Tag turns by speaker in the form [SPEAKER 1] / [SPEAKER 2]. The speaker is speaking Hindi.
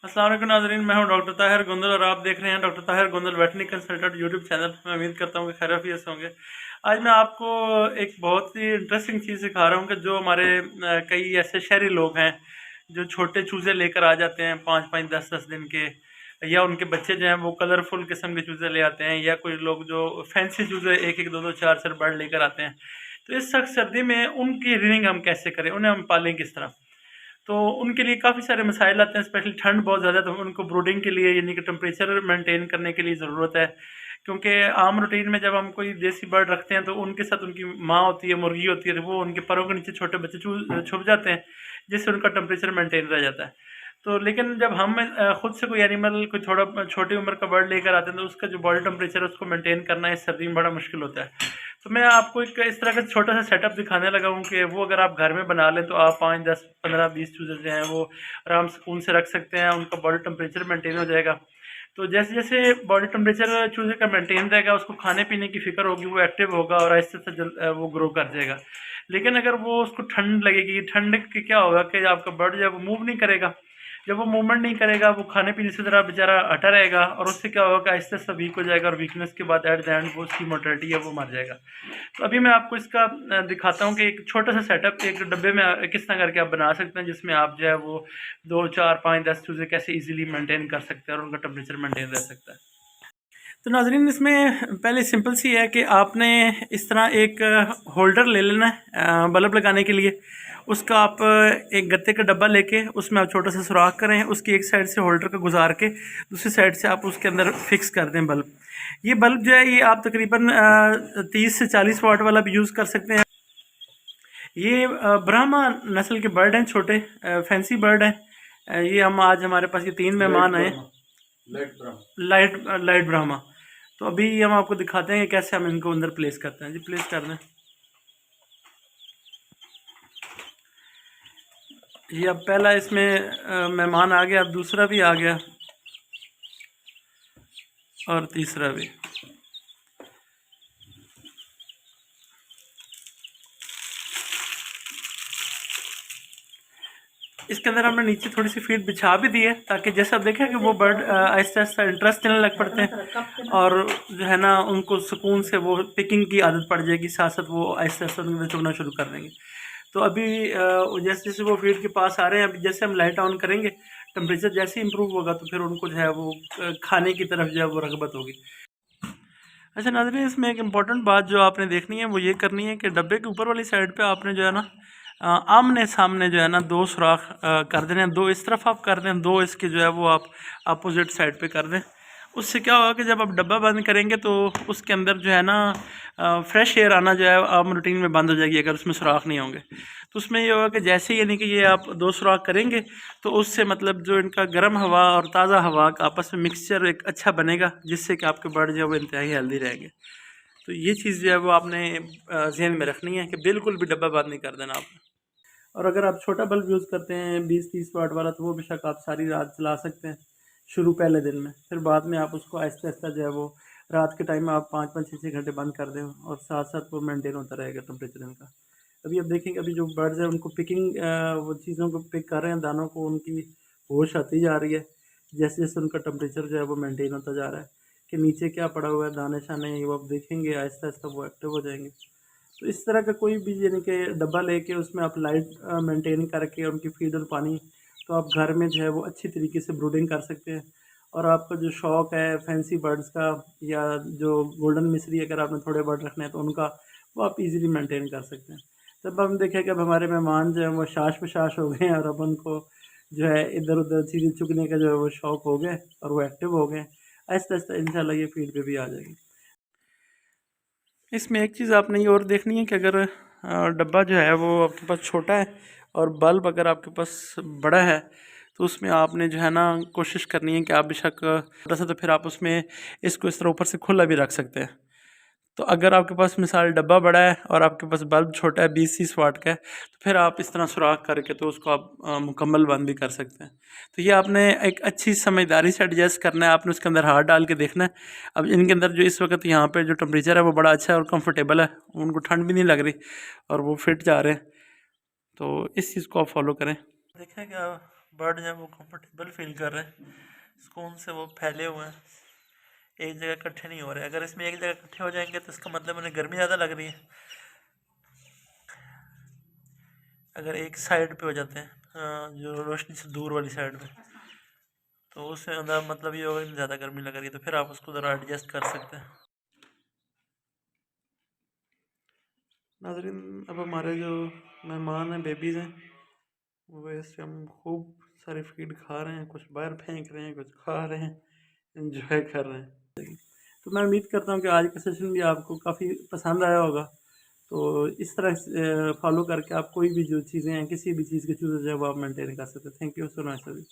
[SPEAKER 1] अस्सलाम वालेकुम नाज़रीन, मैं हूं डॉक्टर ताहिर गुंदल और आप देख रहे हैं doctor Tahir Gundal veterinary consultant YouTube channel. मैं उम्मीद करता हूं कि खैरियत से होंगे। आज मैं आपको एक बहुत ही इंटरेस्टिंग चीज़ सिखा रहा हूं कि जो हमारे कई ऐसे शहरी लोग हैं जो छोटे चूज़े लेकर आ जाते हैं 5-5 10-10 दिन के, या उनके बच्चे जो हैं वो कलरफुल किस्म के चूज़े ले आते हैं, या कोई लोग जो फैंसी चूज़े 1-1 2-2 4-4 बर्ड लेकर आते हैं। तो इस सख्त सर्दी में उनकी रीडिंग हम कैसे करें, उन्हें हम पालें किस तरह? तो उनके लिए काफ़ी सारे मसाइल आते हैं, स्पेशली ठंड बहुत ज़्यादा, तो उनको ब्रूडिंग के लिए यानी कि टेम्परेचर मेंटेन करने के लिए ज़रूरत है। क्योंकि आम रूटीन में जब हम कोई देसी बर्ड रखते हैं तो उनके साथ उनकी माँ होती है, मुर्गी होती है, वो उनके परों के नीचे छोटे बच्चे छुप जाते हैं, जिससे उनका टेम्परेचर मेंटेन रह जाता है। तो लेकिन जब हम खुद से कोई एनिमल कोई थोड़ा छोटी उम्र का बर्ड लेकर आते हैं तो उसका जो बॉडी टेम्परेचर है उसको मेंटेन करना इस सर्दी में बड़ा मुश्किल होता है। तो मैं आपको एक इस तरह का छोटा सा सेटअप दिखाने लगा हूँ कि वो अगर आप घर में बना लें तो आप 5 10 15 20 चूज़े जो हैं वो आराम सुकून से रख सकते हैं, उनका बॉडी टेम्परेचर मेंटेन हो जाएगा। तो जैसे जैसे बॉडी टेम्परेचर चूज़े का मेंटेन रहेगा, उसको खाने पीने की फिक्र होगी, वो एक्टिव होगा और आहिस्ते से वो ग्रो कर जाएगा। लेकिन अगर वो उसको ठंड लगेगी, ठंड के क्या होगा कि आपका बर्ड जब मूव नहीं करेगा, जब वो मूवमेंट नहीं करेगा, वो खाने पीने से ज़रा बेचारा हटा रहेगा और उससे क्या होगा कि आहिस्ते आहिस्ते वीक हो जाएगा और वीकनेस के बाद एट द एंड वो उसकी मोर्टेलिटी है वो मर जाएगा। तो अभी मैं आपको इसका दिखाता हूँ कि एक छोटा सा सेटअप एक डब्बे में किस तरह करके आप बना सकते हैं, जिसमें आप जो है वो 2 4 5 10 चूज़े कैसे इजीली मेंटेन कर सकते हैं और उनका टेम्परेचर मेंटेन रह सकता है। तो नाज़रीन, इसमें पहले सिंपल सी है कि आपने इस तरह एक होल्डर ले लेना है बल्ब लगाने के लिए। उसका आप एक गत्ते का डब्बा लेके उसमें आप छोटा सा सुराख करें, उसकी एक साइड से होल्डर का गुजार के दूसरी साइड से आप उसके अंदर फिक्स कर दें बल्ब। ये बल्ब जो है ये आप तकरीबन 30 से 40 वाट वाला भी यूज़ कर सकते हैं। ये ब्राह्मा नस्ल के बर्ड हैं, छोटे फैंसी बर्ड हैं। ये हम आज हमारे पास ये 3 मेहमान आए। Light light Brahma. तो अभी हम आपको दिखाते हैं कि कैसे हम इनको अंदर प्लेस करते हैं। जी प्लेस कर दें। ये अब पहला इसमें मेहमान आ गया, अब दूसरा भी आ गया और तीसरा भी। इसके अंदर हमने नीचे थोड़ी सी फीड बिछा भी दी है ताकि जैसा आप देखें कि वो बर्ड आहिस्ता आहिस्ता इंटरेस्ट लेने लग पड़ते हैं और जो है ना उनको सुकून से वो पिकिंग की आदत पड़ जाएगी, साथ साथ वो आहिस्ता आहिस्ता उनके अंदर चुगना शुरू कर देंगे। तो अभी जैसे जैसे वो फीड के पास आ रहे हैं, अभी जैसे हम लाइट ऑन करेंगे टेम्परेचर जैसे इंप्रूव होगा तो फिर उनको जो है वो खाने की तरफ जो है वो रगबत होगी। अच्छा नाज़रीन, इसमें एक इम्पॉर्टेंट बात जो आपने देखनी है वो ये करनी है कि डब्बे के ऊपर वाली साइड पे आपने जो है ना आमने सामने जो है ना 2 सुराख कर देने हैं। 2 इस तरफ आप कर दें, 2 इसके जो है वो आप अपोजिट साइड पे कर दें। उससे क्या होगा कि जब आप डब्बा बंद करेंगे तो उसके अंदर जो है ना फ्रेश एयर आना जो है आम रूटीन में बंद हो जाएगी अगर उसमें सुराख नहीं होंगे। तो उसमें ये होगा कि जैसे ही यानी कि ये आप 2 सुराख करेंगे तो उससे मतलब जो इनका गर्म हवा और ताज़ा हवा का आपस में मिक्सचर एक अच्छा बनेगा, जिससे कि आपके बर्ड जो है वो इंतहाई हेल्दी रहेंगे। तो ये चीज़ जो है वो आपने ज़हन में रखनी है कि बिल्कुल भी डब्बा बंद नहीं कर देना आपने। और अगर आप छोटा बल्ब यूज़ करते हैं 20-30 वाट वाला तो वो बेशक आप सारी रात चला सकते हैं शुरू पहले दिन में, फिर बाद में आप उसको आहिस्ता आहिस्ता जो है वो रात के टाइम में आप 5-5 6-6 घंटे बंद कर दें और साथ साथ वो मेंटेन होता रहेगा टेम्परेचर इनका। अभी आप देखेंगे अभी जो बर्ड्स हैं उनको पिकिंग वो चीज़ों को पिक कर रहे हैं, दानों को, उनकी होश आती जा रही है जैसे जैसे उनका टेम्परेचर जो है वो मेंटेन होता जा रहा है कि नीचे क्या पड़ा हुआ है, दाने शाने, वो आप देखेंगे आहिस्ता आहिस्ता वो एक्टिव हो जाएंगे। तो इस तरह का कोई भी यानी कि डब्बा लेके उसमें आप लाइट मेंटेन करके उनकी फीड और पानी, तो आप घर में जो है वो अच्छी तरीके से ब्रूडिंग कर सकते हैं। और आपका जो शौक़ है फैंसी बर्ड्स का या जो गोल्डन मिसरी अगर आपने थोड़े बर्ड रखने हैं तो उनका, वो आप इजीली मेंटेन कर सकते हैं। तब हम देखें कि अब हमारे मेहमान जो हैं वो शाश बशाश हो गए हैं और अब उनको जो है इधर उधर चीज़ें चुगने का जो है वो शौक़ हो गया और वो एक्टिव हो गए। आहिस्ता आहिस्ता इंशाल्लाह ये फीड पे भी आ जाएगी। इसमें एक चीज़ आपने ये और देखनी है कि अगर डब्बा जो है वो आपके पास छोटा है और बल्ब अगर आपके पास बड़ा है तो उसमें आपने जो है ना कोशिश करनी है कि आप बेशक छोटा सा, तो फिर आप उसमें इसको इस तरह ऊपर से खुला भी रख सकते हैं। तो अगर आपके पास मिसाल डब्बा बड़ा है और आपके पास बल्ब छोटा है 20-30 वाट का है तो फिर आप इस तरह सुराख करके तो उसको आप मुकम्मल बंद भी कर सकते हैं। तो ये आपने एक अच्छी समझदारी से एडजस्ट करना है, आपने उसके अंदर हाथ डाल के देखना है। अब इनके अंदर जो इस वक्त यहाँ पे जो टेम्परेचर है वो बड़ा अच्छा है और कंफर्टेबल है, उनको ठंड भी नहीं लग रही और वो फिट जा रहे हैं। तो इस चीज़ को आप फॉलो करें। देखें क्या बर्ड जो है वो कंफर्टेबल फील कर रहे हैं, सुकून से वो फैले हुए हैं, एक जगह इकट्ठे नहीं हो रहे। अगर इसमें एक जगह इकट्ठे हो जाएंगे तो इसका मतलब उन्हें गर्मी ज़्यादा लग रही है। अगर एक साइड पे हो जाते हैं जो रोशनी से दूर वाली साइड में, तो उससे मतलब ये होगा कि ज़्यादा गर्मी लग रही है, तो फिर आप उसको ज़रा एडजस्ट कर सकते हैं। नाज़रीन, अब हमारे जो मेहमान हैं, बेबीज़ हैं, वो इस हम खूब सारी फीड खा रहे हैं, कुछ बाहर फेंक रहे हैं, कुछ खा रहे हैं, एंजॉय कर रहे हैं। तो मैं उम्मीद करता हूँ कि आज का सेशन भी आपको काफ़ी पसंद आया होगा। तो इस तरह फॉलो करके आप कोई भी जो चीज़ें हैं, किसी भी चीज़ के चूज़े जो है वो आप मेंटेन कर सकते हैं। थैंक यू सो मच सभी।